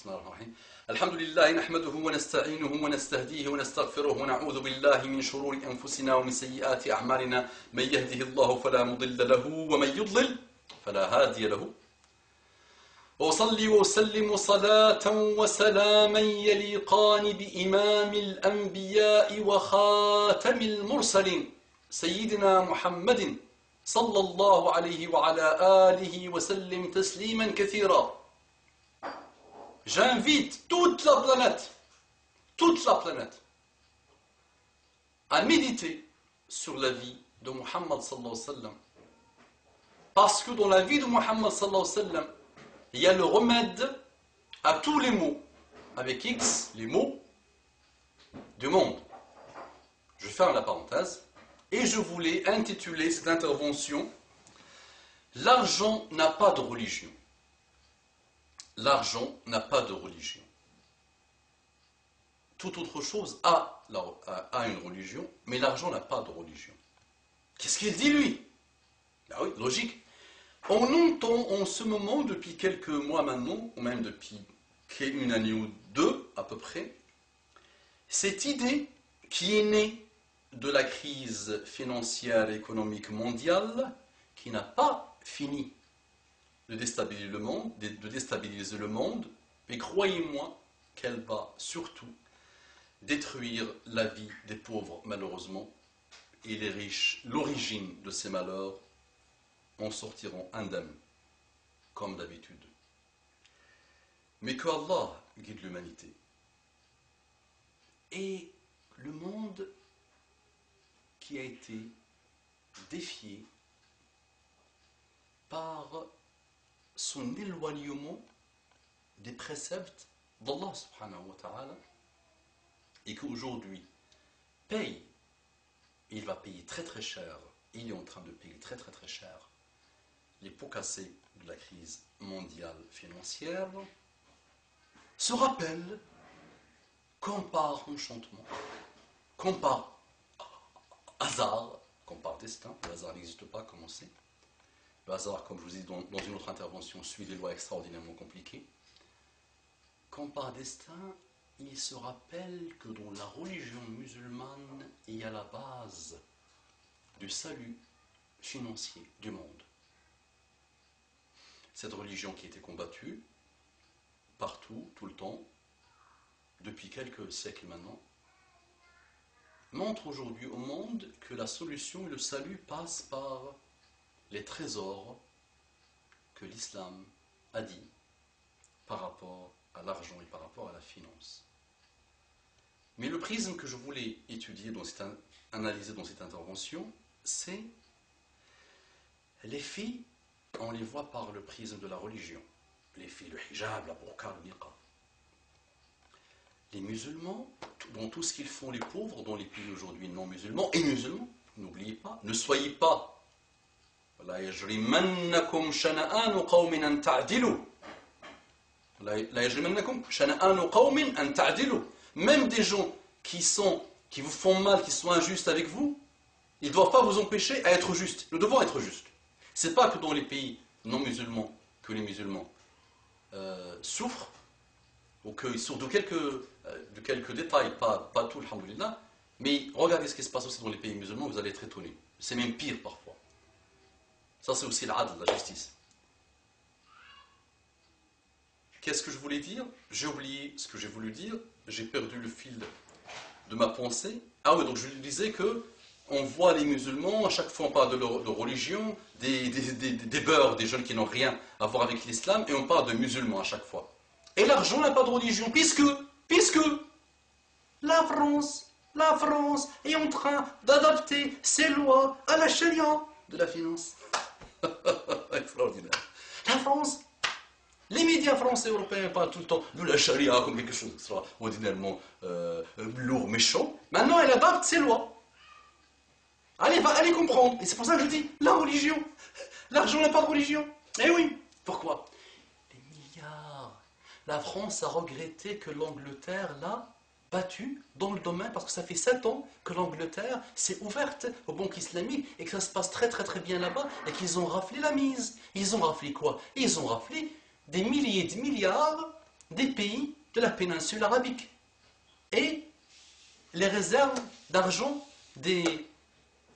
بسم الله الرحمن الرحيم الحمد لله نحمده ونستعينه ونستهديه ونستغفره ونعوذ بالله من شرور أنفسنا ومن سيئات أعمالنا من يهده الله فلا مضل له ومن يضلل فلا هادي له وأصلي وأسلم صلاة وسلاما يليقان بإمام الأنبياء وخاتم المرسلين سيدنا محمد صلى الله عليه وعلى آله وسلم تسليما كثيرا. J'invite toute la planète à méditer sur la vie de Muhammad sallallahu alayhi wa sallam. Parce que dans la vie de Muhammad sallallahu alayhi wa sallam, il y a le remède à tous les maux, avec X, les maux du monde. Je ferme la parenthèse et je voulais intituler cette intervention « L'argent n'a pas de religion ». L'argent n'a pas de religion. Toute autre chose a une religion, mais l'argent n'a pas de religion. Qu'est-ce qu'il dit lui? Ben oui, logique. On entend en ce moment, depuis quelques mois maintenant, ou même depuis une année ou deux à peu près, cette idée qui est née de la crise financière et économique mondiale, qui n'a pas fini de déstabiliser le monde, mais croyez-moi qu'elle va surtout détruire la vie des pauvres malheureusement, et les riches, l'origine de ces malheurs, en sortiront indemnes, comme d'habitude. Mais que Allah guide l'humanité. Et le monde qui a été défié par son éloignement des préceptes d'Allah subhanahu wa ta'ala, et qu'aujourd'hui paye, il va payer très très cher, il est en train de payer très très très cher les pots cassés de la crise mondiale financière, se rappelle, comme par enchantement, comme par hasard, comme par destin, le hasard n'existe pas, comme on sait. Le hasard, comme je vous ai dit dans une autre intervention, suit des lois extraordinairement compliquées. Comme par destin, il se rappelle que dans la religion musulmane, il y a la base du salut financier du monde. Cette religion qui a été combattue partout, tout le temps, depuis quelques siècles maintenant, montre aujourd'hui au monde que la solution et le salut passent par les trésors que l'islam a dit par rapport à l'argent et par rapport à la finance. Mais le prisme que je voulais étudier, analyser dans cette intervention, c'est les filles, on les voit par le prisme de la religion. Les filles, le hijab, la burqa, le niqab. Les musulmans, dans tout ce qu'ils font les pauvres, dans les pays aujourd'hui non musulmans et musulmans, n'oubliez pas, ne soyez pas لا يجرمنكم شنآن قوم أن تعدلوا لا يجرمنكم شنآن قوم أن تعدلوا. Même des gens qui vous font mal, qui sont injustes avec vous, ils ne doivent pas vous empêcher à être justes. Nous devons être justes. Ce n'est pas que dans les pays non musulmans que les musulmans souffrent, ou qu'ils souffrent de quelques détails, pas tout, alhamdoulilah, mais regardez ce qui se passe aussi dans les pays musulmans, vous allez être étonnés. C'est même pire parfois. Ça, c'est aussi l'adl, la justice. Qu'est-ce que je voulais dire? J'ai oublié ce que j'ai voulu dire. J'ai perdu le fil de ma pensée. Ah oui, donc je disais que on voit les musulmans, à chaque fois on parle de religion, des beurs, des jeunes qui n'ont rien à voir avec l'islam, et on parle de musulmans à chaque fois. Et l'argent n'a pas de religion, puisque la France est en train d'adapter ses lois à la charia de la finance. Extraordinaire. La France, les médias français et européens parlent tout le temps de la charia comme quelque chose d'extraordinairement lourd, méchant. Maintenant, elle adapte ses lois. Allez comprendre. Et c'est pour ça que je dis la religion. L'argent n'a pas de religion. Eh oui. Pourquoi? Les milliards. La France a regretté que l'Angleterre l'a battu dans le domaine, parce que ça fait 7 ans que l'Angleterre s'est ouverte aux banques islamiques et que ça se passe très très très bien là-bas et qu'ils ont raflé la mise. Ils ont raflé quoi? Ils ont raflé des milliers de milliards des pays de la péninsule arabique. Et les réserves d'argent des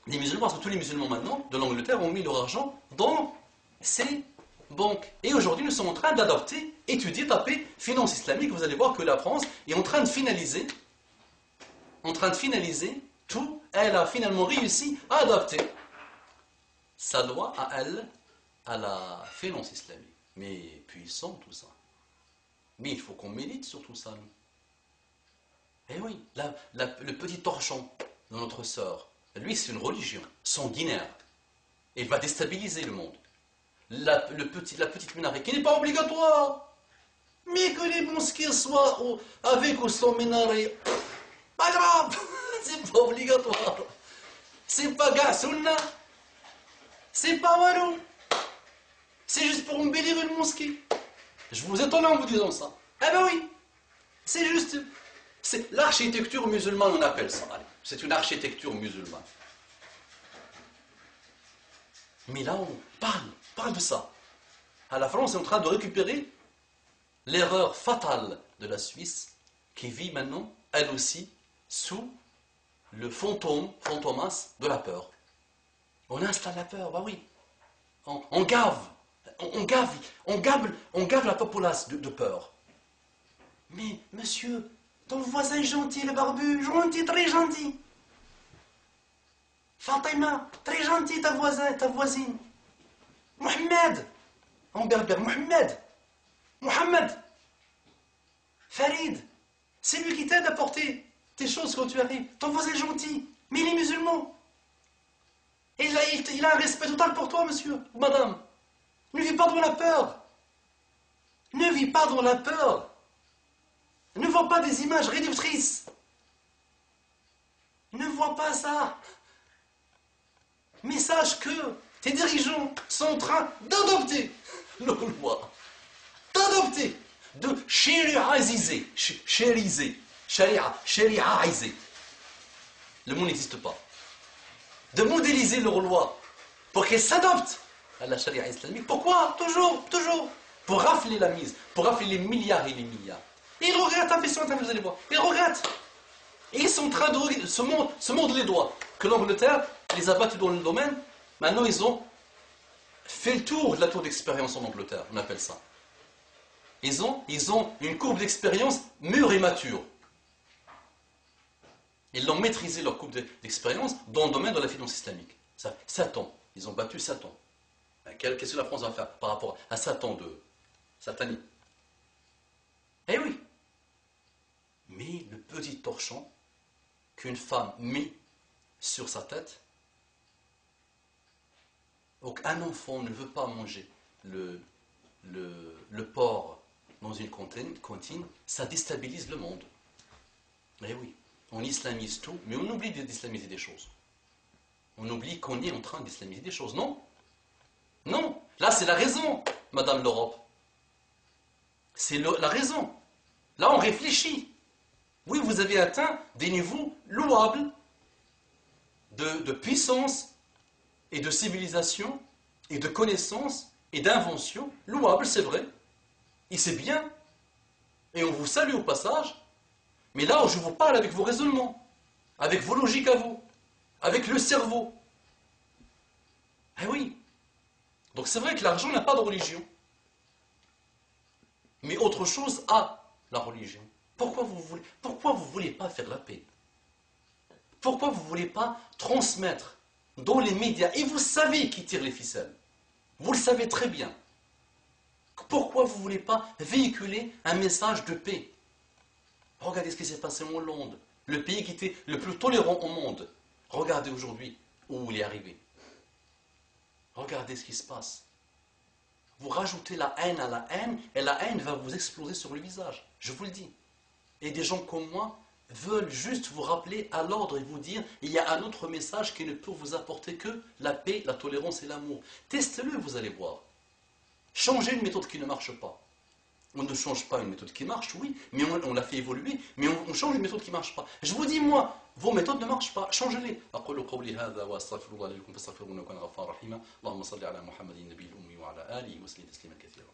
musulmans, parce que tous les musulmans maintenant de l'Angleterre ont mis leur argent dans ces banques. Et aujourd'hui, nous sommes en train d'adopter, étudier, taper finance islamique. Vous allez voir que la France est en train de finaliser tout. Elle a finalement réussi à adapter sa loi à elle, à la finance islamique. Mais puissant tout ça. Mais il faut qu'on médite sur tout ça, nous. Eh oui, le petit torchon de notre sœur, lui c'est une religion sanguinaire. Il va déstabiliser le monde. La petite minaret qui n'est pas obligatoire, mais que les mosquées soient avec ou sans minaret, pas grave, c'est pas obligatoire. C'est pas Gassouna, c'est pas Walou, c'est juste pour embellir une mosquée. Je vous étonne en vous disant ça. Eh ben oui, c'est juste. C'est l'architecture musulmane, on appelle ça. C'est une architecture musulmane. Mais là, on parle de ça. À la France, est en train de récupérer l'erreur fatale de la Suisse, qui vit maintenant, elle aussi, sous le fantomas de la peur. On installe la peur, bah oui. On gave la populace de peur. Mais, monsieur, ton voisin est gentil, le barbu, gentil, très gentil. Fatima, très gentil ta voisine. Mohamed, en berbère, Mohamed. Farid, c'est lui qui t'aide à porter tes choses quand tu arrives. Ton voisin est gentil, mais il est musulman. Et il a un respect total pour toi, monsieur ou madame. Ne vis pas dans la peur. Ne vis pas dans la peur. Ne vois pas des images réductrices. Ne vois pas ça. Mais sache que tes dirigeants sont en train d'adopter leur loi. D'adopter. De shari'iser. Shari'iser. Le mot n'existe pas. De modéliser leur loi pour qu'elles s'adoptent à la charia islamique. Pourquoi? Toujours. Pour rafler la mise. Pour rafler les milliards et les milliards. Et ils regrettent, vous allez voir. Ils regrettent. Et ils sont en train de se mordre les doigts. Que l'Angleterre les a battus dans le domaine. Maintenant, ils ont fait le tour de la tour d'expérience en Angleterre. On appelle ça. Ils ont une courbe d'expérience mûre et mature. Ils ont maîtrisé leur courbe d'expérience dans le domaine de la finance islamique. Ça, 7 ans. Ils ont battu 7 ans. Qu'est-ce que la France va faire par rapport à 7 ans de satanisme? Eh oui. Mais le petit torchon qu'une femme met sur sa tête, donc un enfant ne veut pas manger le porc dans une cantine, ça déstabilise le monde. Eh oui, on islamise tout, mais on oublie d'islamiser des choses. On oublie qu'on est en train d'islamiser des choses, non? Non, là c'est la raison, Madame l'Europe. C'est la raison. Là on réfléchit. Oui, vous avez atteint des niveaux louables de puissance et de civilisation et de connaissance et d'invention. Louables, c'est vrai. Et c'est bien. Et on vous salue au passage. Mais là, je vous parle avec vos raisonnements, avec vos logiques à vous, avec le cerveau. Eh oui. Donc c'est vrai que l'argent n'a pas de religion. Mais autre chose a la religion. Pourquoi vous voulez pas faire la paix? Pourquoi vous ne voulez pas transmettre dans les médias, et vous savez qui tire les ficelles, vous le savez très bien, pourquoi vous ne voulez pas véhiculer un message de paix? Regardez ce qui s'est passé en Hollande, le pays qui était le plus tolérant au monde. Regardez aujourd'hui où il est arrivé. Regardez ce qui se passe. Vous rajoutez la haine à la haine, et la haine va vous exploser sur le visage, je vous le dis. Et des gens comme moi veulent juste vous rappeler à l'ordre et vous dire il y a un autre message qui ne peut vous apporter que la paix, la tolérance et l'amour. Testez-le, vous allez voir. Changez une méthode qui ne marche pas. On ne change pas une méthode qui marche, oui, mais on la fait évoluer, mais on change une méthode qui ne marche pas. Je vous dis, moi, vos méthodes ne marchent pas, changez-les. أقول قولي هذا وأستغفر الله لكم فاستغفروه إنه كان غفارا رحيما اللهم صل على محمد النبي الأمي وعلى آله وسلم تسليما كثيرا